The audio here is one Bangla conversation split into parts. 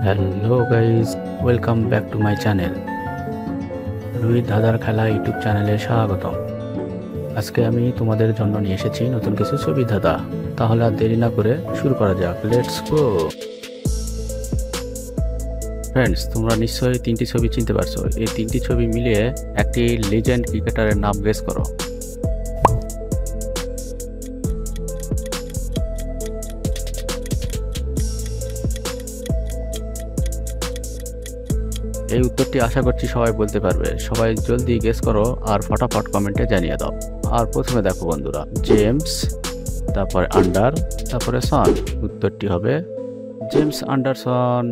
Hello guys, welcome back to my channel রুই দাদার খেলা ইউটিউব চ্যানেলে স্বাগতম। আজকে আমি তোমাদের জন্য নিয়ে এসেছি নতুন কিছু ছবি ধাঁধা। তাহলে আর দেরি না করে শুরু করা যাক, লেটস গো। ফ্রেন্ডস, তোমরা নিশ্চয়ই তিনটি ছবি চিনতে পারছো। এই তিনটি ছবি মিলিয়ে একটি লিজেন্ড ক্রিকেটারের নাম গেস করো। এই উত্তরটি আশা করছি সবাই বলতে পারবে। সবাই জলদি গেস করো আর ফটাফট কমেন্টে জানিয়ে দাও। আর প্রথমে দেখো বন্ধুরা, জেমস, তারপরে আন্ডার, তারপরে সন। উত্তরটি হবে জেমস অ্যান্ডারসন।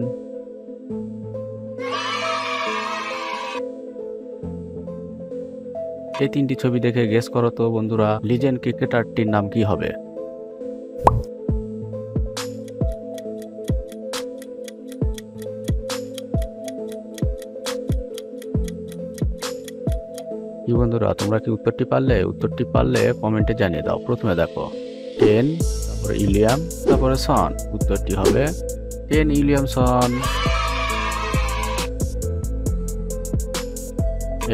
এই তিনটি ছবি দেখে গেস করো তো বন্ধুরা, লিজেন্ড ক্রিকেটারটির নাম কি হবে? কি বন্ধুরা, তোমরা কি উত্তরটি পারলে? উত্তরটি পারলে কমেন্টে জানিয়ে দাও। প্রথমে দেখো কেন, তারপরে উইলিয়াম, তারপরে সন। উত্তরটি হবে কেন উইলিয়ামসন।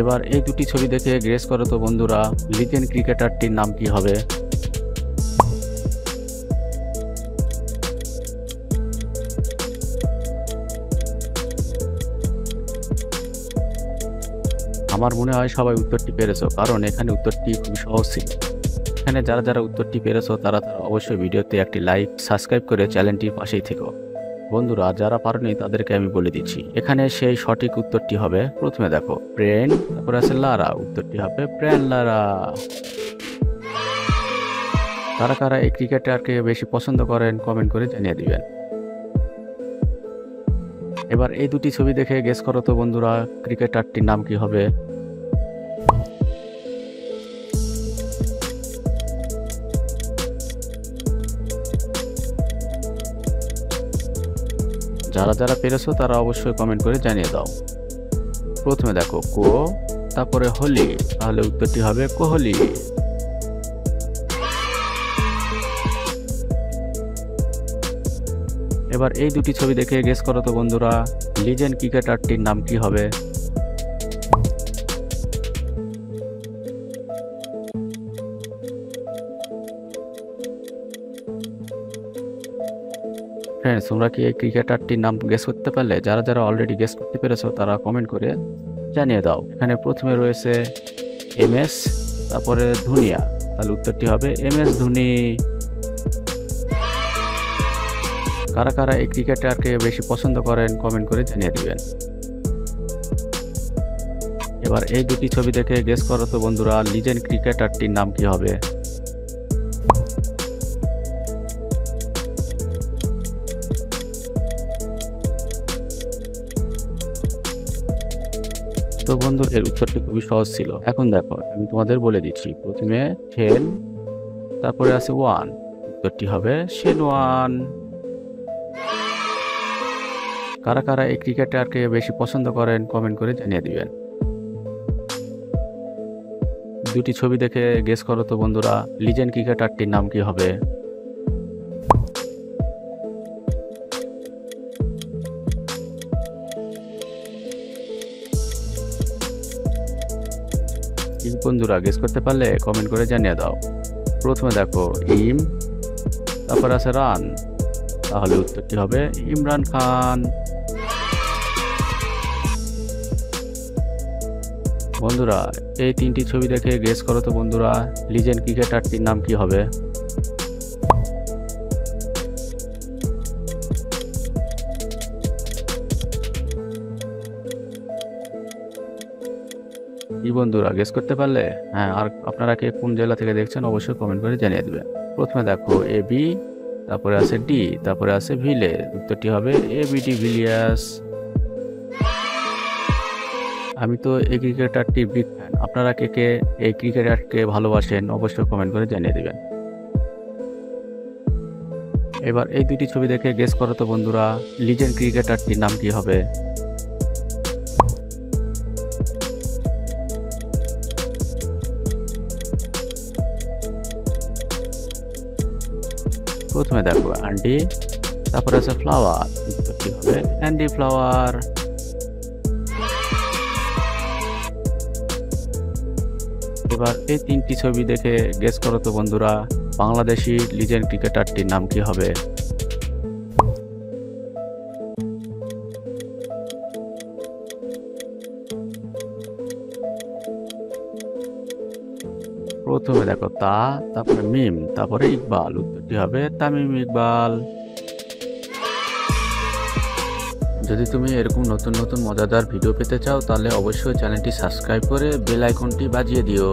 এবার এই দুটি ছবি দেখে গেস করো তো বন্ধুরা, লিজেন্ড ক্রিকেটারটির নাম কি হবে? আমার মনে হয় সবাই উত্তরটি পেরেছো, কারণ এখানে উত্তরটি খুব সহজ ছিল। এখানে যারা যারা উত্তরটি পেরেছো তারা অবশ্যই ভিডিওতে একটি লাইক, সাবস্ক্রাইব করে চ্যানেলটির পাশেই থেকো। বন্ধুরা, যারা পারেনি তাদেরকে আমি বলে দিচ্ছি। এখানে সেই সঠিক উত্তরটি হবে, প্রথমে দেখো ব্রেন, তারপরে আছে লারা। উত্তরটি হবে ব্রেন লারা। কারা কারা এই ক্রিকেটারকে বেশি পছন্দ করেন কমেন্ট করে জানিয়ে দিবেন। এবার এই দুটি ছবি দেখে গেস করো তো বন্ধুরা, ক্রিকেটারটির নাম কি হবে? যারা যারা পেরেছো তারা অবশ্যই কমেন্ট করে জানিয়ে দাও। প্রথমে দেখো কো, তারপরে হলি। তাহলে উত্তরটি হবে কোহলি। এবার এই দুটি ছবি দেখে গেস করো তো বন্ধুরা, লিজেন্ড ক্রিকেটারটির নাম কি হবে? ফ্রেন্ডস, তোমরা কি এই ক্রিকেটারটির নাম গেস করতে পারলে? যারা যারা অলরেডি গেস করতে পেরেছো তারা কমেন্ট করে জানিয়ে দাও। এখানে প্রথমে রয়েছে MS, তারপরে ধোনিয়া। তাহলে উত্তরটি হবে MS ধোনি। কারা কারা এই ক্রিকেটারকে বেশি পছন্দ করেন কমেন্ট করে জানিয়ে দিবেন। এবার এই দুটি ছবি দেখে গেস করো তো বন্ধুরা, লিজেন্ড ক্রিকেটারটির নাম কি হবে? তো বন্ধু, এর উত্তরটি খুবই সহজ ছিল। এখন দেখো আমি তোমাদের বলে দিচ্ছি। প্রথমে 10, তারপরে আছে 1। উত্তরটি হবে শেন ওয়ান। কারা কারা এই ক্রিকেটারকে বেশি পছন্দ করেন কমেন্ট করে জানিয়ে দিবেন। দুটি ছবি দেখে গেস করো তো বন্ধুরা, লিজেন্ড ক্রিকেটারটির নাম কি হবে? বন্ধুরা, গেস করতে পারলে কমেন্ট করে জানিয়ে দাও। প্রথমে দেখো ইম, তারপর আছে রান। তাহলে উত্তরটি হবে ইমরান খান। বন্ধুরা, এই তিনটি ছবি দেখে গেস করো তো বন্ধুরা, লিজেন্ড ক্রিকেটারটির নাম কি হবে? কি বন্ধুরা, গেস করতে পারলে? হ্যাঁ, আর আপনারা কে কোন জেলা থেকে দেখছেন অবশ্যই কমেন্ট করে জানিয়ে দেবেন। প্রথমে দেখো AB, তারপরে আছে ডি, তারপরে আছে ভিলে। উত্তরটি হবে ABD ভিলিয়ার্স। আমি তো এই ক্রিকেটারটির বিগ ফ্যান। আপনারা কে কে এই ক্রিকেটারকে ভালোবাসেন অবশ্যই কমেন্ট করে জানিয়ে দেবেন। এবার এই দুটি ছবি দেখে গেস করো তো বন্ধুরা, লিজেন্ড ক্রিকেটারটির নাম কি হবে? প্রথমে দেখো আন্টি, তারপরে আছে ফ্লাওয়ার। উত্তরটি হবে অ্যান্ডি ফ্লাওয়ার। এবার এই তিনটি ছবি দেখে গেস করো তো বন্ধুরা, বাংলাদেশি লিজেন্ড ক্রিকেটারটির নাম কি হবে? প্রথমে দেখো তা, তারপরে মিম, তারপরে ইকবাল, উত্তরটি হবে তামিম ইকবাল। যদি তুমি এরকম নতুন নতুন মজাদার ভিডিও পেতে চাও তাহলে অবশ্যই চ্যানেলটি সাবস্ক্রাইব করে বেল আইকনটি বাজিয়ে দিও।